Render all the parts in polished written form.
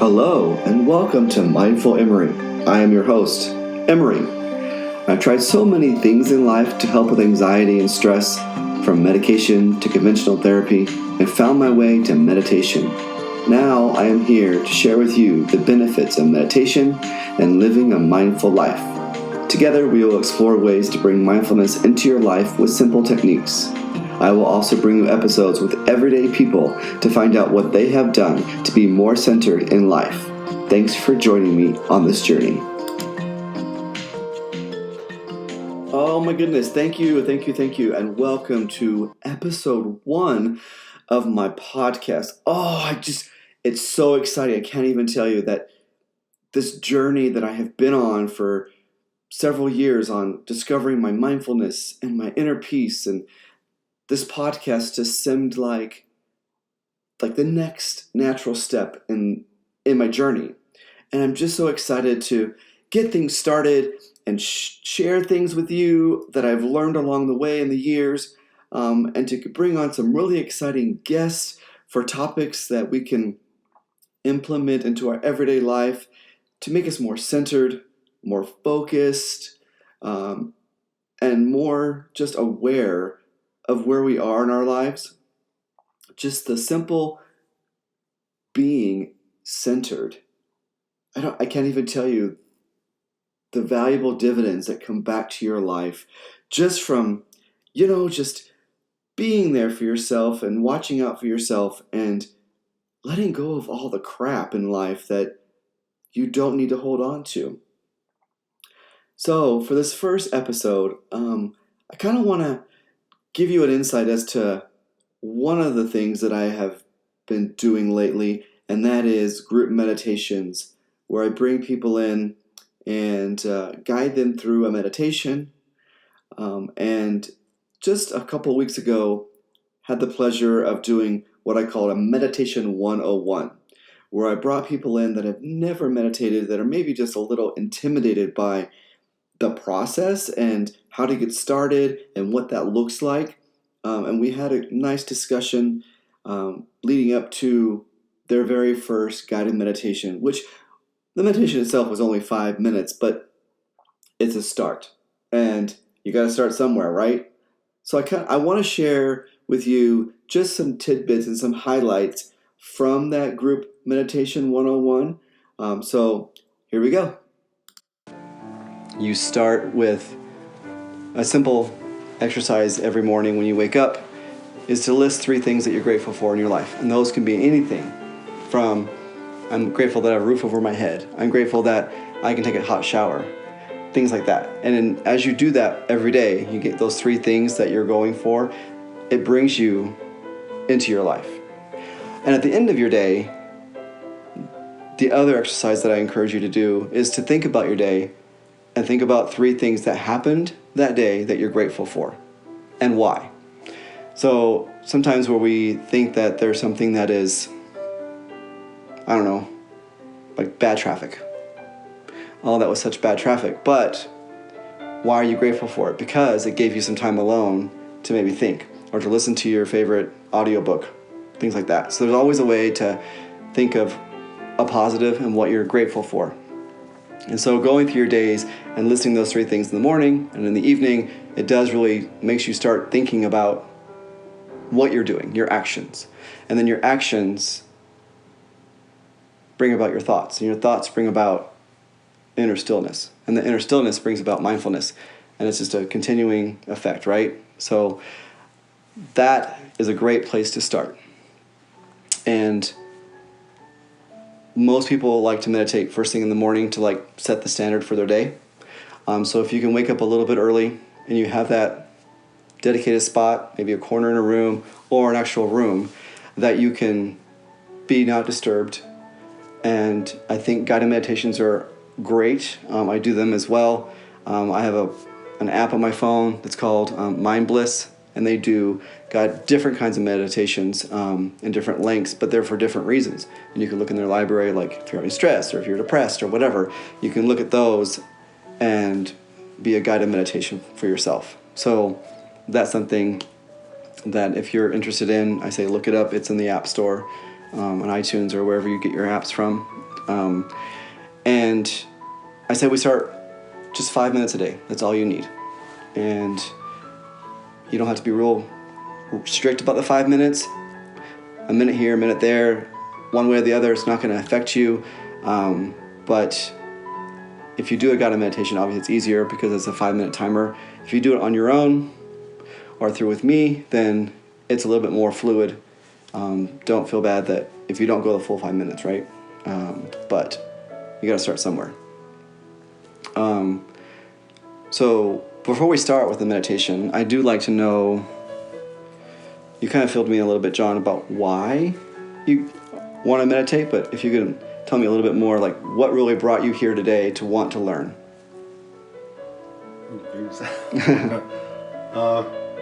Hello, and welcome to Mindful Emory. I am your host, Emory. I've tried so many things in life to help with anxiety and stress, from medication to conventional therapy, and found my way to meditation. Now I am here to share with you the benefits of meditation and living a mindful life. Together we will explore ways to bring mindfulness into your life with simple techniques. I will also bring you episodes with everyday people to find out what they have done to be more centered in life. Thanks for joining me on this journey. Oh my goodness, thank you, and welcome to episode 1 of my podcast. It's so exciting. I can't even tell you that this journey that I have been on for several years on discovering my mindfulness and my inner peace, and this podcast just seemed like the next natural step in my journey. And I'm just so excited to get things started and share things with you that I've learned along the way in the years, and to bring on some really exciting guests for topics that we can implement into our everyday life to make us more centered, more focused, and more just aware of where we are in our lives. Just the simple being centered. I can't even tell you the valuable dividends that come back to your life just from, just being there for yourself and watching out for yourself and letting go of all the crap in life that you don't need to hold on to. So for this first episode, I kind of want to give you an insight as to one of the things that I have been doing lately, and that is group meditations, where I bring people in and guide them through a meditation. And just a couple weeks ago, had the pleasure of doing what I call a Meditation 101, where I brought people in that have never meditated, that are maybe just a little intimidated by the process and how to get started and what that looks like. And we had a nice discussion leading up to their very first guided meditation, which the meditation itself was only 5 minutes, but it's a start. And you got to start somewhere, right? So I want to share with you just some tidbits and some highlights from that group meditation 101. So here we go. You start with a simple exercise every morning when you wake up, is to list 3 things that you're grateful for in your life. And those can be anything from, I'm grateful that I have a roof over my head. I'm grateful that I can take a hot shower. Things like that. And then as you do that every day, you get those 3 things that you're going for, it brings you into your life. And at the end of your day, the other exercise that I encourage you to do is to think about your day and think about 3 things that happened that day that you're grateful for and why. So sometimes where we think that there's something that is, like bad traffic. Oh, that was such bad traffic. But why are you grateful for it? Because it gave you some time alone to maybe think or to listen to your favorite audiobook, things like that. So there's always a way to think of a positive and what you're grateful for. And so going through your days and listing those 3 things in the morning and in the evening, it does really makes you start thinking about what you're doing, your actions. And then your actions bring about your thoughts, and your thoughts bring about inner stillness. And the inner stillness brings about mindfulness. And it's just a continuing effect, right? So that is a great place to start. And most people like to meditate first thing in the morning to set the standard for their day. So if you can wake up a little bit early and you have that dedicated spot, maybe a corner in a room or an actual room that you can be not disturbed. And I think guided meditations are great. I do them as well. I have an app on my phone that's called Mind Bliss, and they got different kinds of meditations in different lengths, but they're for different reasons. And you can look in their library, like if you're having stress or if you're depressed or whatever, you can look at those and be a guided meditation for yourself. So that's something that if you're interested in, I say look it up. It's in the App Store, on iTunes or wherever you get your apps from. And I said we start just 5 minutes a day. That's all you need. And you don't have to be real strict about the 5 minutes. A minute here, a minute there, one way or the other, it's not going to affect you. But if you do a guided meditation, obviously it's easier because it's a 5-minute timer. If you do it on your own or through with me, then it's a little bit more fluid. Don't feel bad that if you don't go the full 5 minutes, right? But you got to start somewhere. So before we start with the meditation, I do like to know, you kind of filled me in a little bit, John, about why you want to meditate, but if you could tell me a little bit more, like what really brought you here today to want to learn?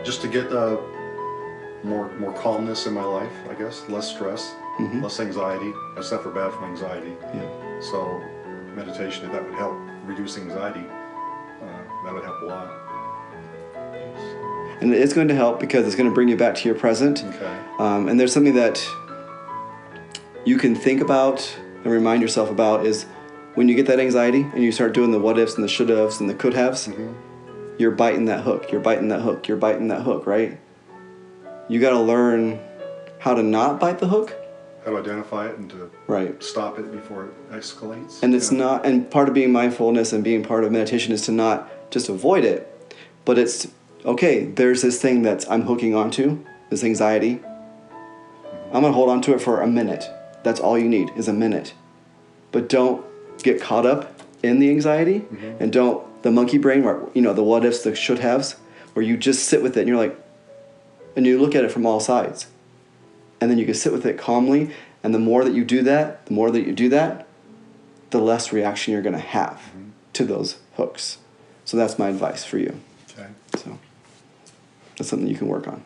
Just to get more calmness in my life, I guess, less stress, less anxiety. I suffer bad from anxiety. Yeah. So meditation, if that would help reduce anxiety, that would help a lot. And it's going to help because it's going to bring you back to your present. Okay. And there's something that you can think about and remind yourself about is when you get that anxiety and you start doing the what ifs and the should haves and the could haves, you're biting that hook, you're biting that hook, you're biting that hook, right? You got to learn how to not bite the hook. How to identify it and to Right. stop it before it escalates. And it's not, and part of being mindfulness and being part of meditation is to not just avoid it, but it's, okay, there's this thing that I'm hooking onto, this anxiety. I'm going to hold on to it for a minute. That's all you need is a minute. But don't get caught up in the anxiety and don't, the monkey brain, where, the what ifs, the should haves, where you just sit with it and you're like, and you look at it from all sides. And then you can sit with it calmly. And the more that you do that, the less reaction you're going to have to those hooks. So that's my advice for you. Okay. So that's something you can work on.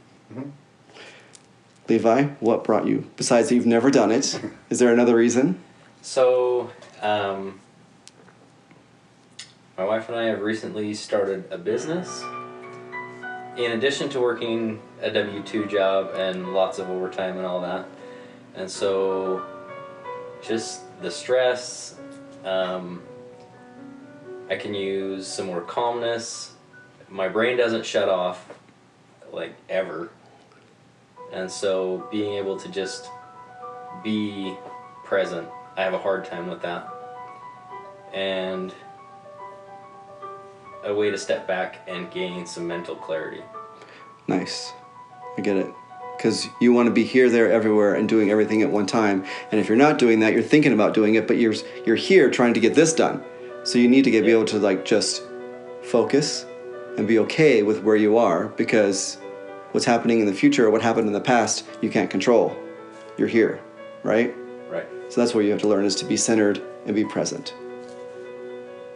Levi, what brought you? Besides you've never done it, is there another reason? So, my wife and I have recently started a business. In addition to working a W-2 job and lots of overtime and all that. And so, just the stress, I can use some more calmness. My brain doesn't shut off, like, ever. And so being able to just be present, I have a hard time with that. And a way to step back and gain some mental clarity. Nice. I get it. Because you want to be here, there, everywhere, and doing everything at one time. And if you're not doing that, you're thinking about doing it, but you're here trying to get this done. So you need to be able to just focus and be okay with where you are, because what's happening in the future or what happened in the past, you can't control. You're here, right? Right. So that's where you have to learn, is to be centered and be present.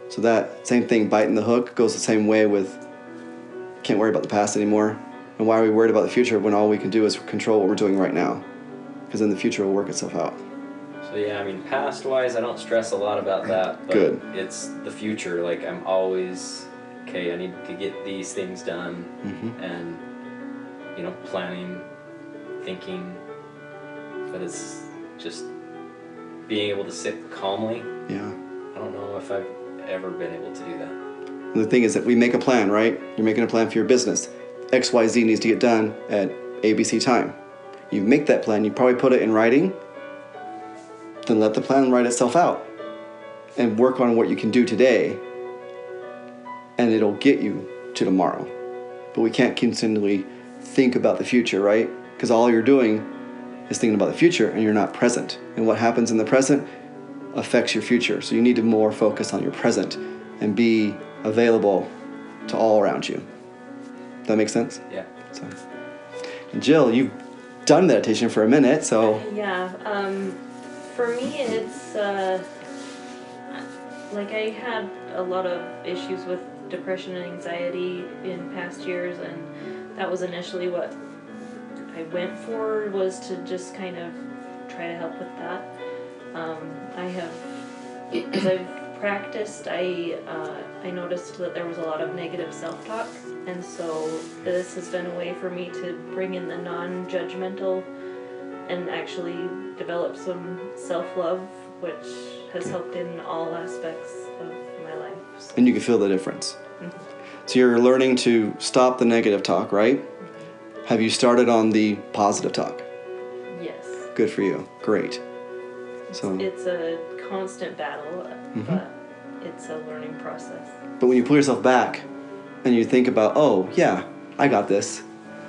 So that same thing, biting the hook, goes the same way with can't worry about the past anymore. And why are we worried about the future when all we can do is control what we're doing right now? Because then the future will work itself out. So yeah, past-wise, I don't stress a lot about that. But Good. It's the future. Like, I'm always, okay, I need to get these things done. And, planning, thinking. But it's just being able to sit calmly. Yeah. I don't know if I've ever been able to do that. And the thing is that we make a plan, right? You're making a plan for your business. XYZ needs to get done at ABC time. You make that plan, you probably put it in writing, then let the plan write itself out and work on what you can do today, and it'll get you to tomorrow. But we can't continually think about the future, right? Because all you're doing is thinking about the future and you're not present. And what happens in the present affects your future. So you need to more focus on your present and be available to all around you. Does that make sense? Yeah. So, Jill, you've done meditation for a minute, so... Yeah, for me it's, I had a lot of issues with depression and anxiety in past years, and that was initially what I went for, was to just kind of try to help with that. As I've practiced, I noticed that there was a lot of negative self-talk, and so this has been a way for me to bring in the non-judgmental and actually develop some self-love, which has helped in all aspects of my life. So. And you can feel the difference. So you're learning to stop the negative talk, right? Have you started on the positive talk? Yes. Good for you. Great. So It's a constant battle, but it's a learning process. But when you pull yourself back and you think about, oh, yeah, I got this.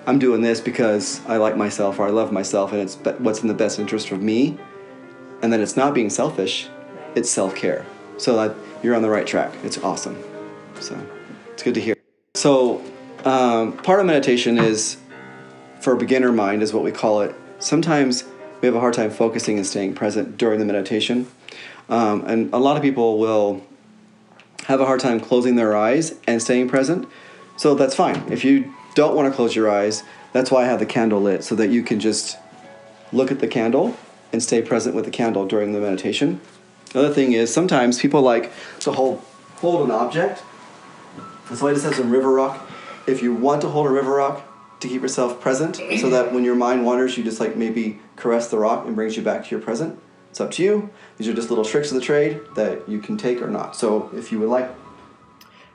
I'm doing this because I like myself or I love myself and it's what's in the best interest of me. And then it's not being selfish, it's self-care. So that you're on the right track. It's awesome. So it's good to hear. So part of meditation is, for a beginner mind, is what we call it. Sometimes we have a hard time focusing and staying present during the meditation. And a lot of people will have a hard time closing their eyes and staying present. So that's fine. If you don't want to close your eyes, that's why I have the candle lit, so that you can just look at the candle and stay present with the candle during the meditation. Another thing is, sometimes people like to hold an object. And so I just have some river rock. If you want to hold a river rock to keep yourself present, so that when your mind wanders, you just like maybe caress the rock and brings you back to your present. It's up to you. These are just little tricks of the trade that you can take or not. So if you would like.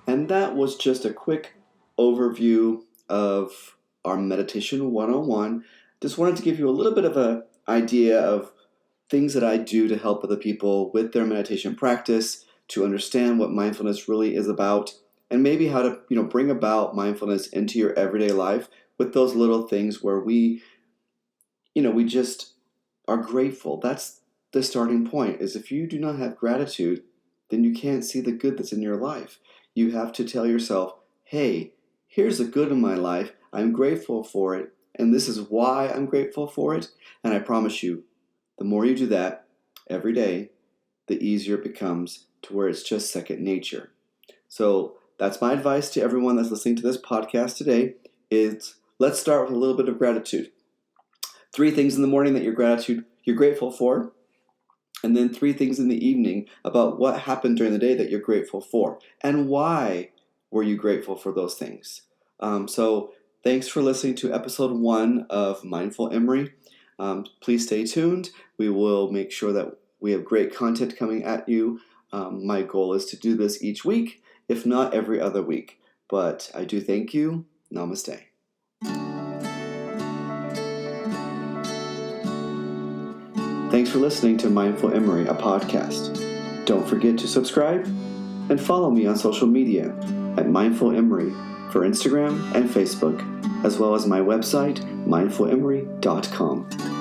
And that was just a quick overview of our Meditation 101. Just wanted to give you a little bit of an idea of things that I do to help other people with their meditation practice, to understand what mindfulness really is about, and maybe how to bring about mindfulness into your everyday life with those little things where we just are grateful. That's the starting point, is if you do not have gratitude, then you can't see the good that's in your life. You have to tell yourself, hey, here's the good in my life. I'm grateful for it, and this is why I'm grateful for it. And I promise you, the more you do that every day, the easier it becomes to where it's just second nature. So that's my advice to everyone that's listening to this podcast today, is let's start with a little bit of gratitude. 3 things in the morning that you're grateful for, and then 3 things in the evening about what happened during the day that you're grateful for, and why were you grateful for those things. So thanks for listening to episode 1 of Mindful Emory. Please stay tuned. We will make sure that we have great content coming at you. My goal is to do this each week, if not every other week. But I do thank you. Namaste. Thanks for listening to Mindful Emory, a podcast. Don't forget to subscribe and follow me on social media at Mindful Emory for Instagram and Facebook, as well as my website, mindfulemory.com.